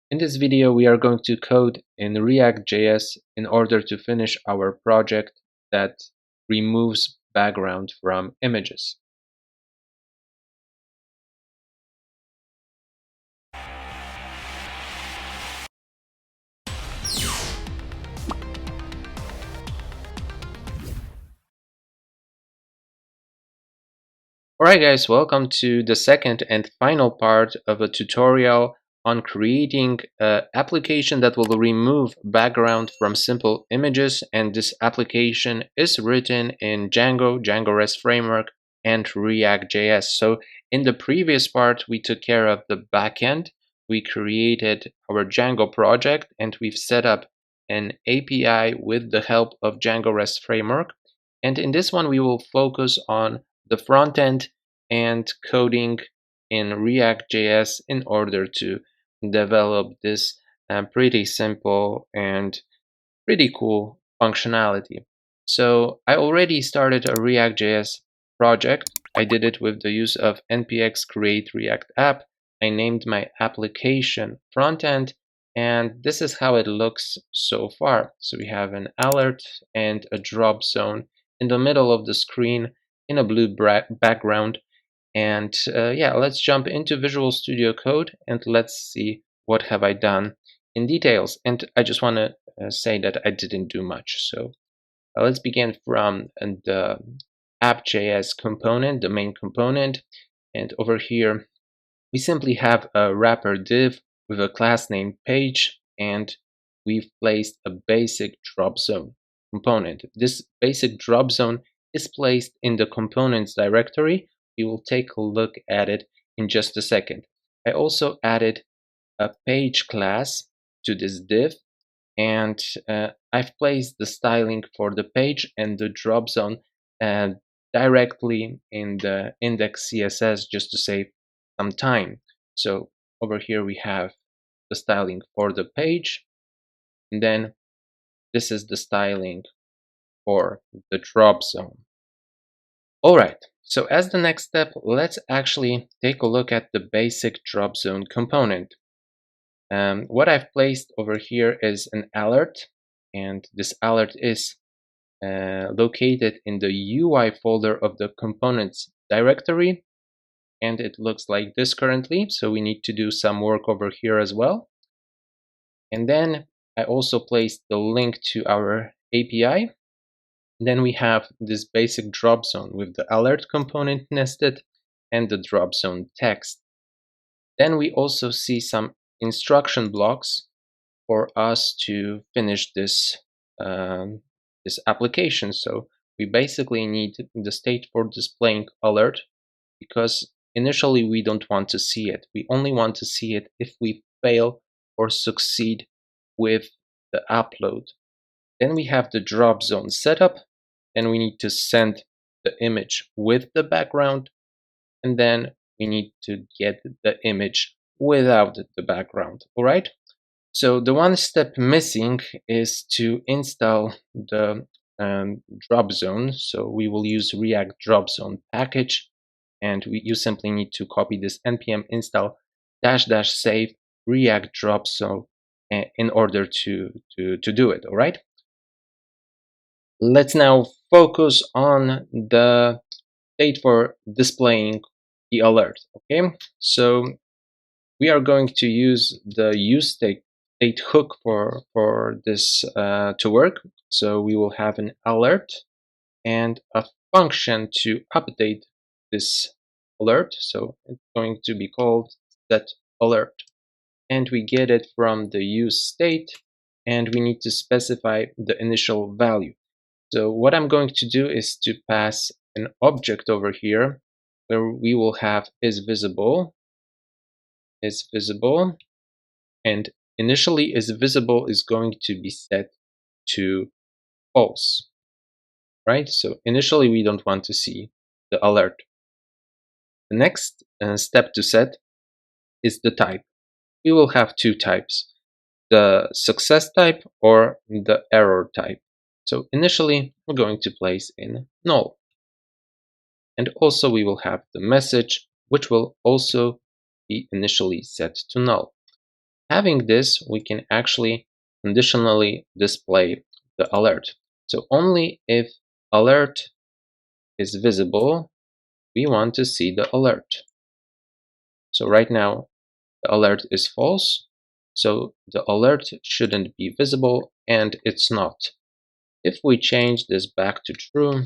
In this video, we are going to code in React.js in order to finish our project that removes background from images. Alright guys, welcome to the second and final part of a tutorial on creating an application that will remove background from simple images, and this application is written in Django Rest Framework, and React.js. So in the previous part, we took care of the backend. We created our Django project and we've set up an API with the help of Django Rest Framework. And in this one, we will focus on the front end and coding in React.js in order to develop this pretty simple and pretty cool functionality. So I already started a React.js project. I did it with the use of npx create react app. I named my application frontend, and this is how it looks so far. So we have an alert and a drop zone in the middle of the screen in a blue background. And yeah, let's jump into Visual Studio Code and let's see what have I done in details. And I just want to say that I didn't do much. So let's begin from the app.js component, the main component. And over here, we simply have a wrapper div with a class named page, and we've placed a basic drop zone component. This basic drop zone is placed in the components directory. We will take a look at it in just a second. I also added a page class to this div, and I've placed the styling for the page and the drop zone directly in the index CSS just to save some time. So over here we have the styling for the page, and then this is the styling for the drop zone. All right, so as the next step, let's actually take a look at the basic drop zone component. What I've placed over here is an alert, and this alert is located in the UI folder of the components directory, and it looks like this currently, so we need to do some work over here as well. And then I also placed the link to our API. Then we have this basic drop zone with the alert component nested and the drop zone text. Then we also see some instruction blocks for us to finish this this application. So we basically need the state for displaying alert, because initially we don't want to see it. We only want to see it if we fail or succeed with the upload. Then we have the drop zone setup, and we need to send the image with the background, and then we need to get the image without the background. All right. So the one step missing is to install the Dropzone. So we will use React Dropzone package, and you simply need to copy this npm install -- save React Dropzone in order to do it. All right. Let's now focus on the state for displaying the alert. Okay, so we are going to use the use state hook for this to work. So we will have an alert and a function to update this alert. So it's going to be called set alert, and we get it from the use state, and we need to specify the initial value. So what I'm going to do is to pass an object over here where we will have is visible, and initially is visible is going to be set to false, right? So initially we don't want to see the alert. The next step to set is the type. We will have two types, the success type or the error type. So initially we're going to place in null. And also we will have the message, which will also be initially set to null. having this, we can actually conditionally display the alert. So only if alert is visible, we want to see the alert. So right now, the alert is false. So the alert shouldn't be visible, and it's not. If we change this back to true,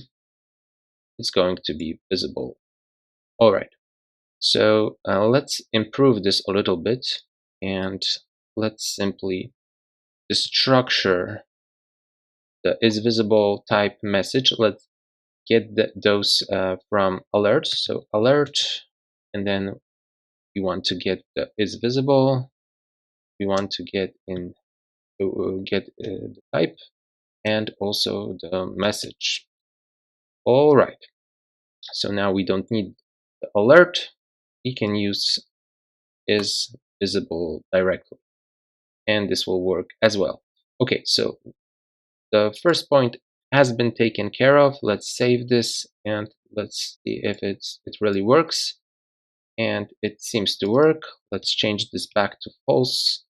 it's going to be visible. All right. So let's improve this a little bit, and let's simply destructure the is visible type message. Let's get those from alerts. So alert, and then we want to get the is visible. We want to get in the type and also the message. All right. So now we don't need the alert. We can use is visible directly, and this will work as well. Okay, so the first point has been taken care of. Let's save this and let's see if it really works. And it seems to work. Let's change this back to false.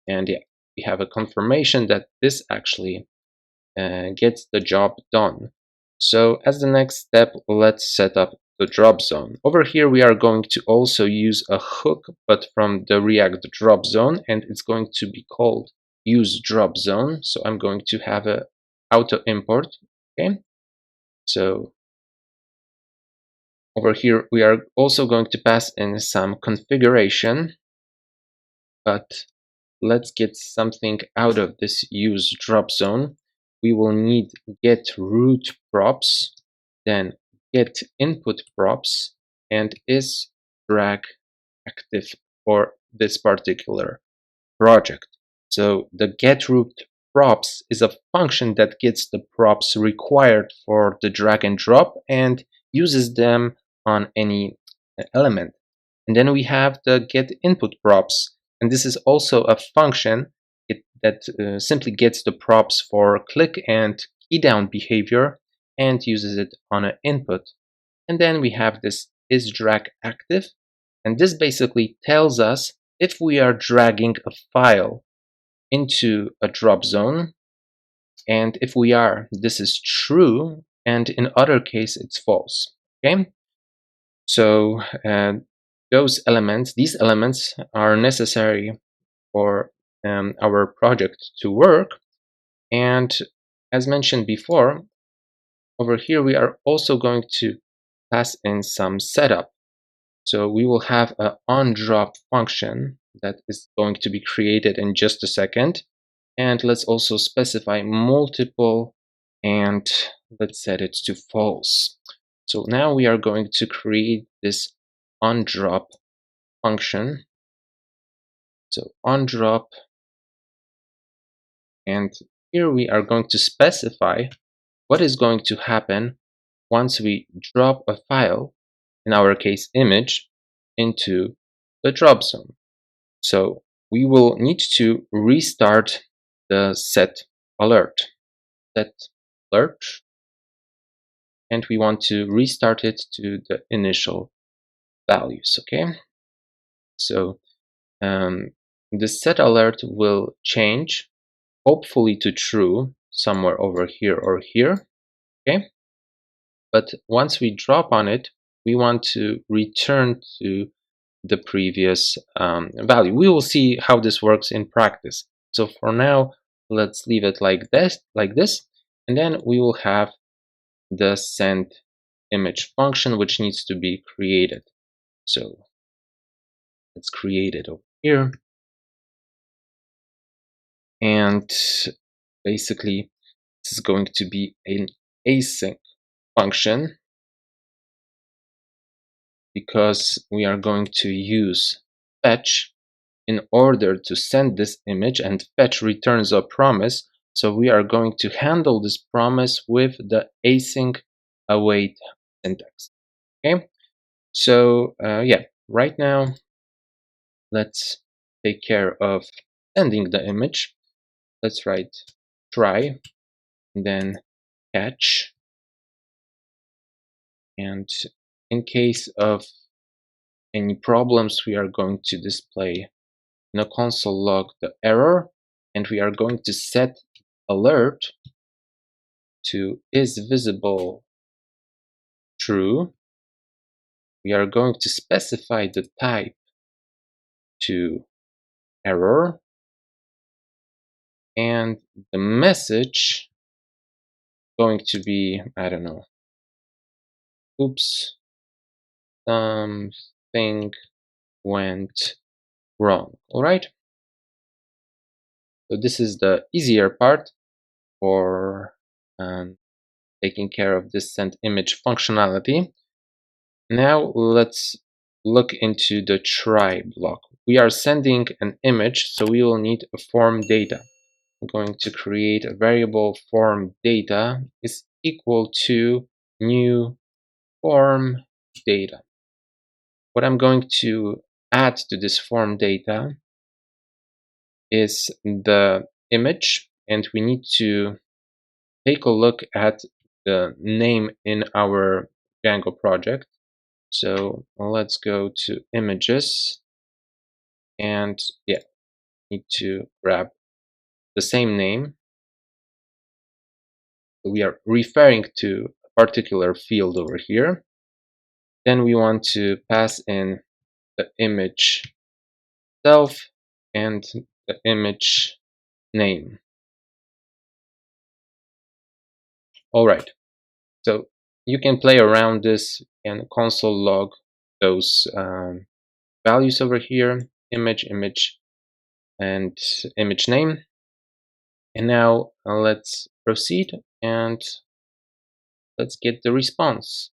And yeah, we have a confirmation that this actually gets the job done. So as the next step, let's set up the drop zone. Over here, we are going to also use a hook, but from the React drop zone, and it's going to be called use drop zone. So I'm going to have a auto import. Okay. So over here, we are also going to pass in some configuration, but let's get something out of this use drop zone. We will need get root props, then get input props, and is drag active for this particular project. So the get root props is a function that gets the props required for the drag and drop and uses them on any element. And then we have the get input props, and this is also a function that simply gets the props for click and key down behavior and uses it on an input. And then we have this is drag active, and this basically tells us if we are dragging a file into a drop zone, and if we are, this is true, and in other case it's false. Okay, so these elements are necessary for our project to work. And as mentioned before, over here we are also going to pass in some setup. So we will have an onDrop function that is going to be created in just a second. And let's also specify multiple, and let's set it to false. So now we are going to create this onDrop function. So onDrop, and here we are going to specify what is going to happen once we drop a file, in our case image, into the drop zone. So we will need to restart the set alert, and we want to restart it to the initial values. Okay, so the set alert will change, hopefully to true, somewhere over here or here. Okay, but once we drop on it, we want to return to the previous value. We will see how this works in practice. So for now, let's leave it like this, and then we will have the send image function, which needs to be created. So let's create it over here. And basically, this is going to be an async function because we are going to use fetch in order to send this image, and fetch returns a promise. So we are going to handle this promise with the async await syntax. Okay, so yeah, right now let's take care of sending the image. Let's write try, and then catch, and in case of any problems, we are going to display in a console log the error, and we are going to set alert to is visible true. We are going to specify the type to error, and the message going to be, I don't know, oops, something went wrong. All right. So this is the easier part for taking care of this send image functionality. Now let's look into the try block. We are sending an image, so we will need a form data. I'm going to create a variable form data is equal to new form data. What I'm going to add to this form data is the image, and we need to take a look at the name in our Django project. So let's go to images, and yeah, need to grab the same name. We are referring to a particular field over here. Then we want to pass in the image itself and the image name. All right, so you can play around this and console log those values over here, image, and image name. And now let's proceed and let's get the response.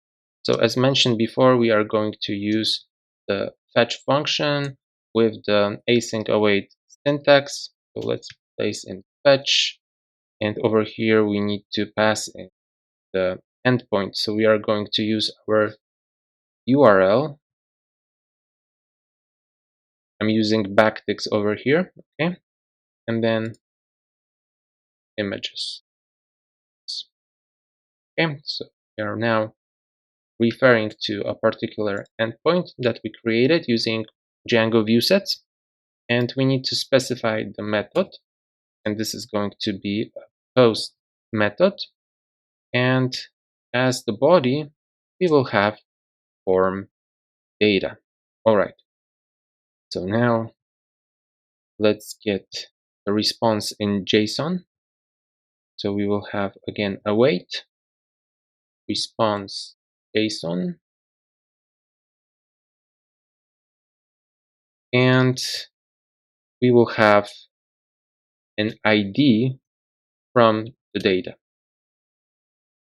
So as mentioned before, we are going to use the fetch function with the async await syntax. So let's place in fetch, and over here we need to pass in the endpoint. So we are going to use our URL. I'm using backticks over here, okay, and then images. Okay, so we are now referring to a particular endpoint that we created using Django viewsets, and we need to specify the method, and this is going to be a post method, and as the body we will have form data. All right, so now let's get the response in JSON. So we will have again await response JSON, and we will have an ID from the data,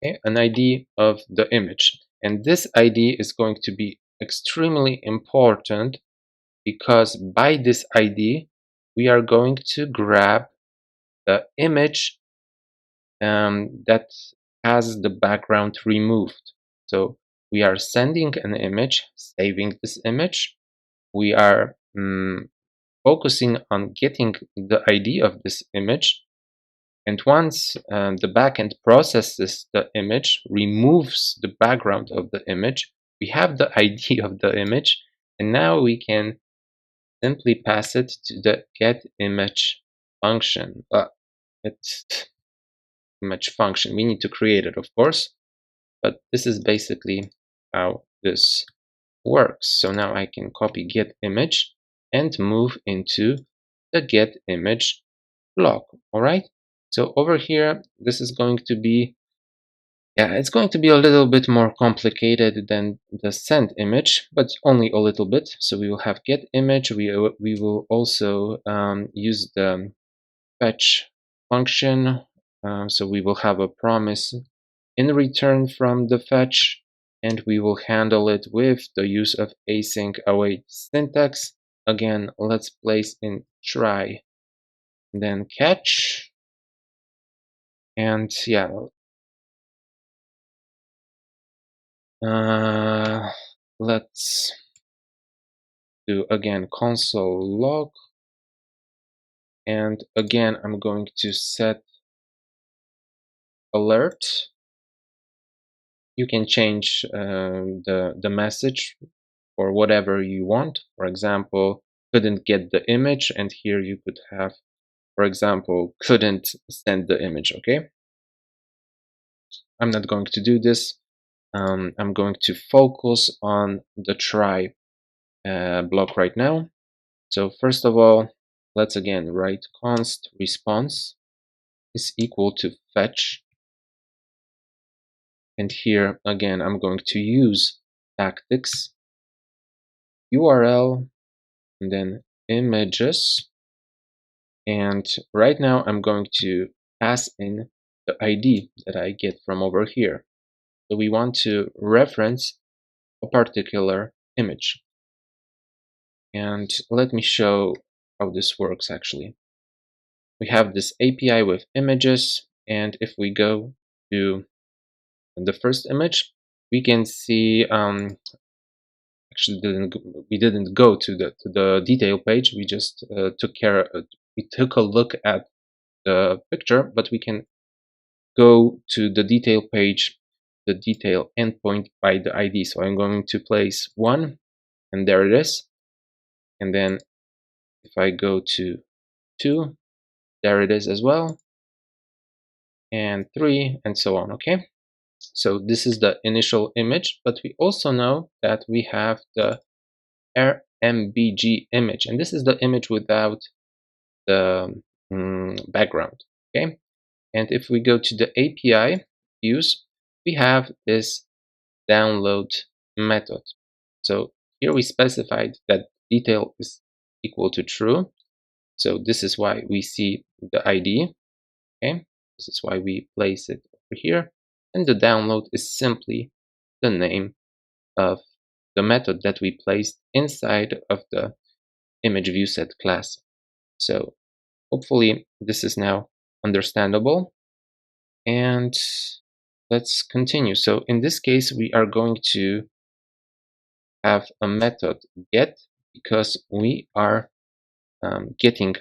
okay? An ID of the image. And this ID is going to be extremely important because by this ID, we are going to grab the image that has the background removed. So we are sending an image, saving this image. We are focusing on getting the ID of this image. And once the backend processes the image, removes the background of the image, we have the ID of the image, and now we can simply pass it to the getImage function. It's image function. We need to create it, of course, but this is basically how this works. So now I can copy getImage and move into the getImage block. All right. So over here, this is going to be, it's going to be a little bit more complicated than the send image, but only a little bit. So we will have get image. We will also use the fetch function. So we will have a promise in return from the fetch, and we will handle it with the use of async await syntax. Again, let's place in try, then catch. And yeah, let's do again console log, and again I'm going to set alert. You can change the message for whatever you want. For example, couldn't get the image, and here you could have, for example, couldn't send the image. Okay, I'm not going to do this. I'm going to focus on the try block right now. So first of all, let's again write const response is equal to fetch. And here again, I'm going to use tactics URL and then images. And right now I'm going to pass in the ID that I get from over here. So we want to reference a particular image. And let me show how this works actually. We have this API with images, and if we go to the first image, we can see actually we didn't go to the detail page. We just we took a look at the picture, but we can go to the detail page, the detail endpoint by the ID. So I'm going to place 1, and there it is. And then if I go to 2, there it is as well, and 3, and so on. Okay, so this is the initial image, but we also know that we have the RMBG image, and this is the image without the background. Okay, and if we go to the API views, we have this download method. So here we specified that detail is equal to true. So this is why we see the ID. Okay, this is why we place it over here. And the download is simply the name of the method that we placed inside of the image viewSet class. So hopefully this is now understandable. And let's continue. So in this case, we are going to have a method get, because we are getting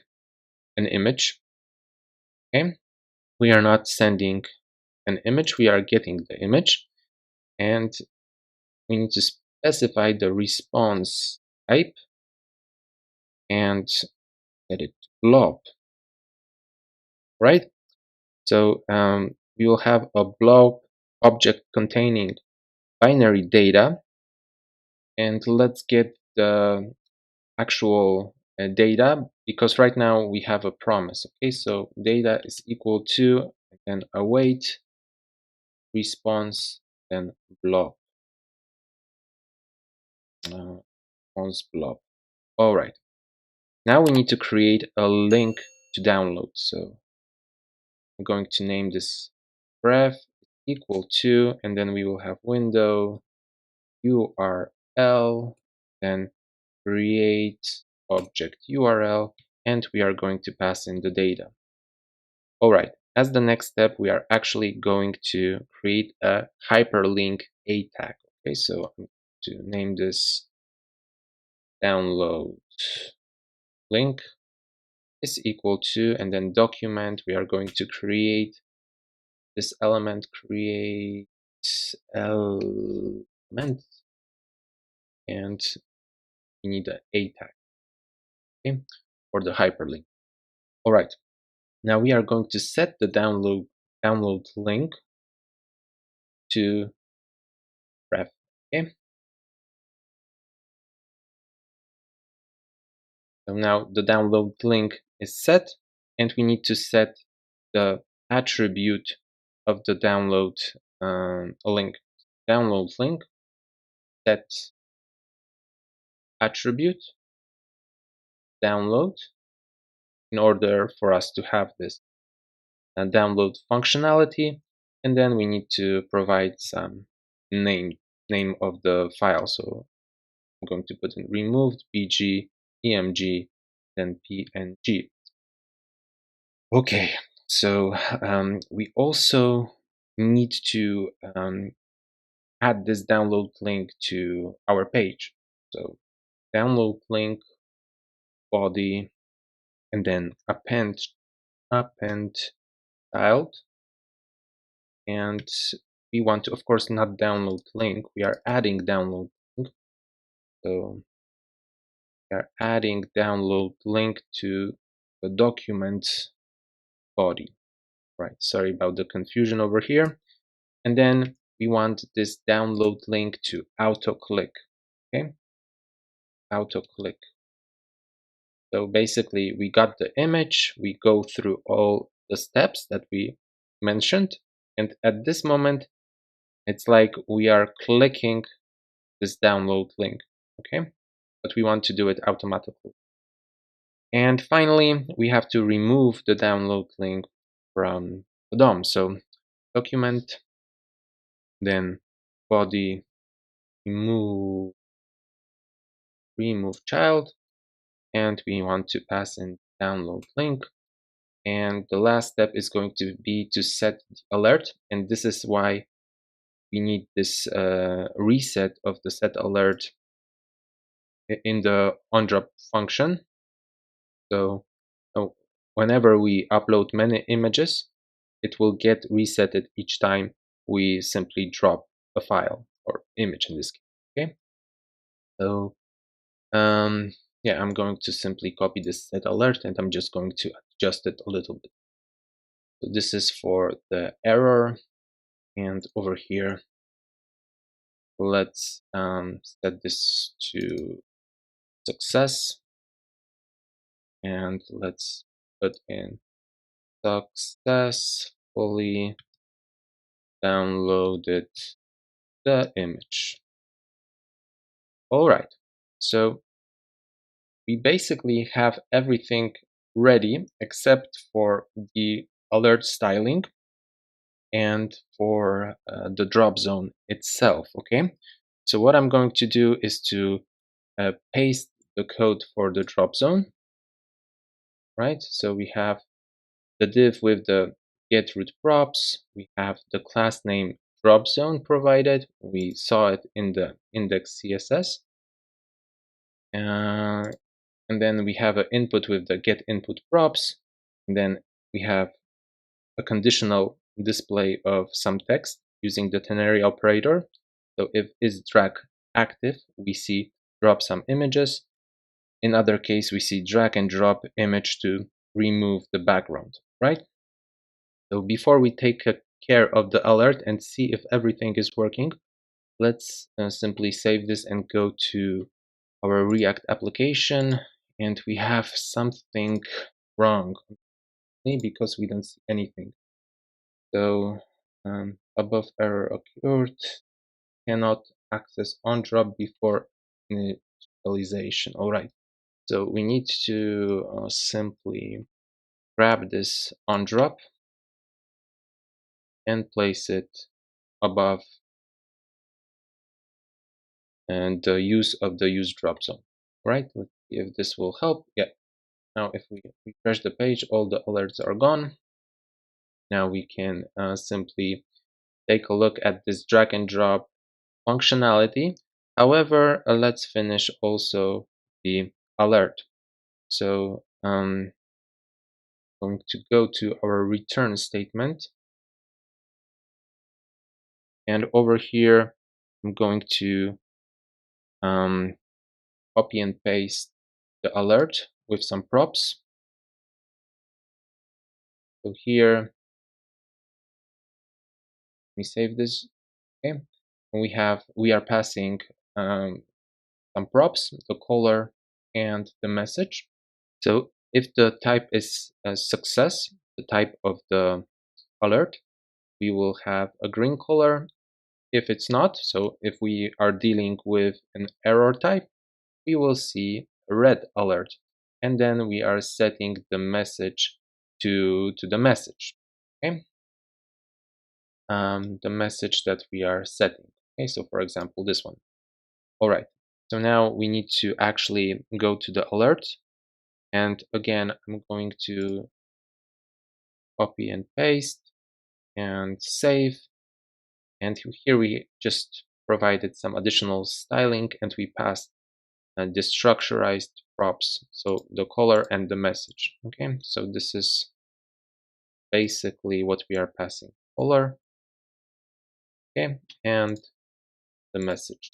an image. Okay, we are not sending an image, we are getting the image, and we need to specify the response type and set it blob, right? So we will have a blob object containing binary data, and let's get the actual data, because right now we have a promise. Okay, so data is equal to, and then await response, then blob, response blob. All right, now we need to create a link to download. So I'm going to name this ref equal to, and then we will have window URL, then create object URL, and we are going to pass in the data. All right, as the next step, we are actually going to create a hyperlink A tag. Okay, so I'm going to name this download link is equal to, and then document, we are going to create this element, create element, and we need an A tag, okay, for the hyperlink. All right, now we are going to set the download link to ref. Okay, so now the download link is set, and we need to set the attribute of the download link. Download link set attribute download, in order for us to have this download functionality, and then we need to provide some name of the file. So I'm going to put in removed bg emg then png. Okay, so we also need to add this download link to our page. So download link body, and then append child, and we want to, of course, not download link, we are adding download link. So we are adding download link to the document body. Right, sorry about the confusion over here. And then we want this download link to auto click. Okay, auto click. So basically we got the image, we go through all the steps that we mentioned, and at this moment it's like we are clicking this download link. Okay, but we want to do it automatically. And finally we have to remove the download link from the DOM. So document, then body, remove child, and we want to pass in download link. And the last step is going to be to set the alert, and this is why we need this reset of the set alert in the onDrop function. So whenever we upload many images, it will get resetted each time we simply drop a file or image in this case. Okay, so yeah, I'm going to simply copy this set alert and I'm just going to adjust it a little bit. So this is for the error, and over here let's set this to success, and let's put in successfully downloaded the image. All right, so we basically have everything ready except for the alert styling and for the drop zone itself. Okay, so what I'm going to do is to paste the code for the drop zone. Right, so we have the div with the get root props, we have the class name Dropzone provided, we saw it in the index CSS, and then we have an input with the get input props, and then we have a conditional display of some text using the ternary operator. So if is drag active, we see drop some images. In other case, we see drag and drop image to remove the background, right? So before we take care of the alert and see if everything is working, let's simply save this and go to our React application. And we have something wrong because we don't see anything. So above error occurred, cannot access onDrop before initialization. All right, so we need to simply grab this onDrop and place it above and the use of the use drop zone. Right, let's see if this will help. Yeah, now if we refresh the page, all the alerts are gone. Now we can simply take a look at this drag and drop functionality. However, let's finish also the alert. So I'm going to go to our return statement, and over here I'm going to copy and paste the alert with some props. So here, we save this. Okay, and we are passing some props, the color and the message. So if the type is a success, the type of the alert, we will have a green color. If it's not, so if we are dealing with an error type, we will see a red alert. And then we are setting the message to the message. Okay, the message that we are setting. Okay, so for example, this one. All right, so now we need to actually go to the alert. And again, I'm going to copy and paste and save. And here we just provided some additional styling and we passed the structurized props, so the color and the message. Okay, so this is basically what we are passing: color, okay, and the message.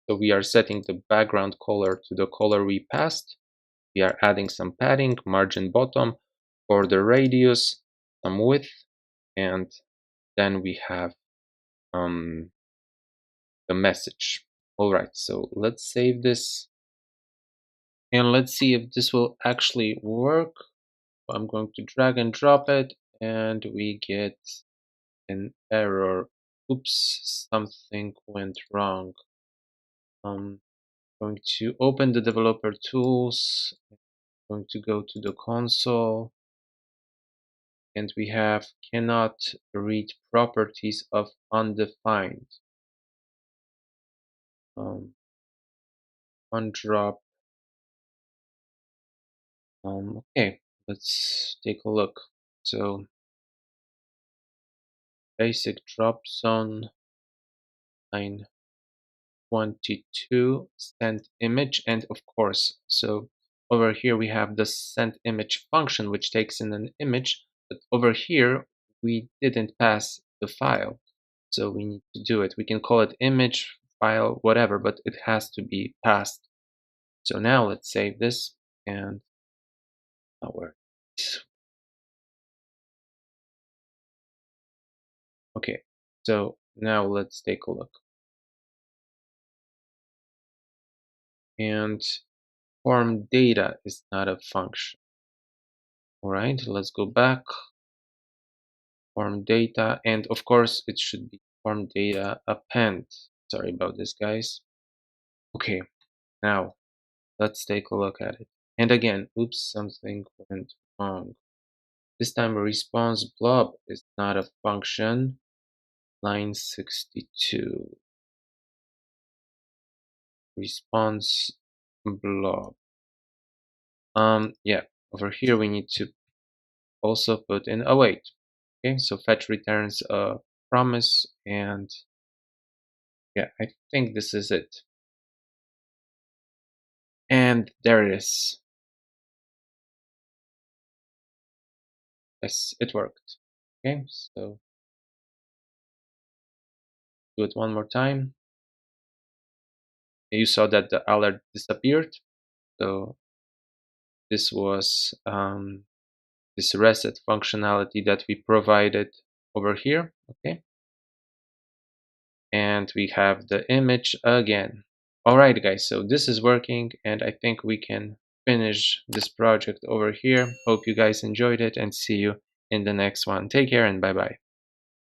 So we are setting the background color to the color we passed. We are adding some padding, margin bottom, border radius, some width, and then we have the message. All right, so let's save this and let's see if this will actually work. I'm going to drag and drop it, and we get an error. Oops, something went wrong. I'm going to open the developer tools. I'm going to go to the console, and we have cannot read properties of undefined. Undrop. Okay, let's take a look. So basic Dropzone line 22 send image, and of course, so over here we have the send image function which takes in an image, but over here we didn't pass the file, so we need to do it. We can call it image file, whatever, but it has to be passed. So now let's save this, and now we're okay. So now let's take a look. And form data is not a function. All right, let's go back. Form data, and of course it should be form data append. Sorry about this, guys. Okay, now let's take a look at it. And again, oops, something went wrong. This time a response blob is not a function. Line 62. Response blob. Yeah, over here we need to also put in, oh wait, okay, so fetch returns a promise, and yeah, I think this is it. And there it is. Yes, it worked. Okay, so do it one more time. You saw that the alert disappeared. So this was this reset functionality that we provided over here. Okay, and we have the image again. All right, guys, so this is working, and I think we can finish this project over here. Hope you guys enjoyed it, and see you in the next one. Take care and bye bye.